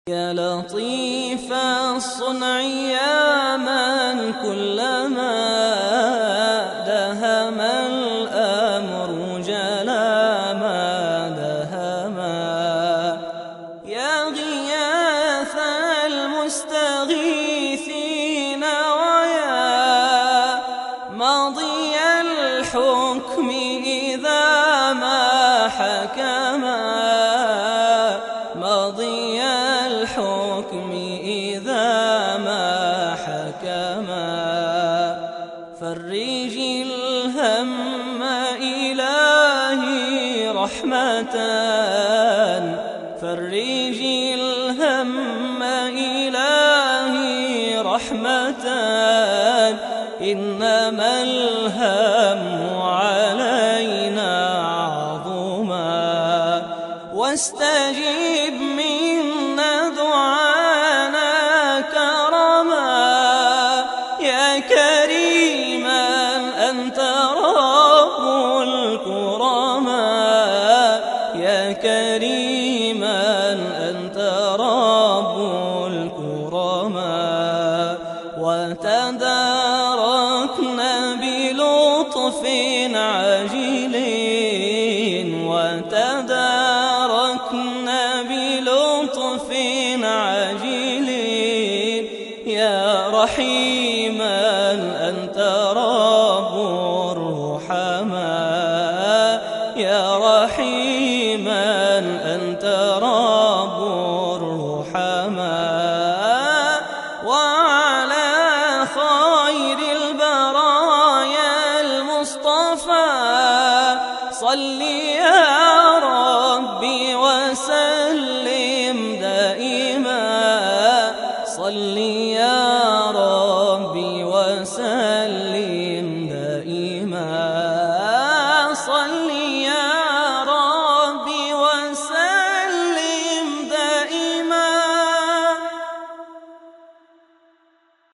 يا لطيف الصنع يا من كلما دهم الأمر جلا ما دهما، يا غياث المستغيثين ويا ماضي الحكم إذا ما حكما، ماضي الحكم إذا ما حكما. فرج الهم إلهي رحمة، فرج الهم إلهي رحمة، إنما الهم علينا عظما. واستجب منا دعانا كرما، يا كريما أنت رب الكرما، يا كريما أنت رب الكرما. وتداركنا بلطف عاجل، وتداركنا بلطف عاجل، يا رحيما أنت رب الرحماء، يا رحيما أنت رب الرحماء. وعلى خير البرايا المصطفى صل يا ربي وسلم دائما، صل يا ربي وسلم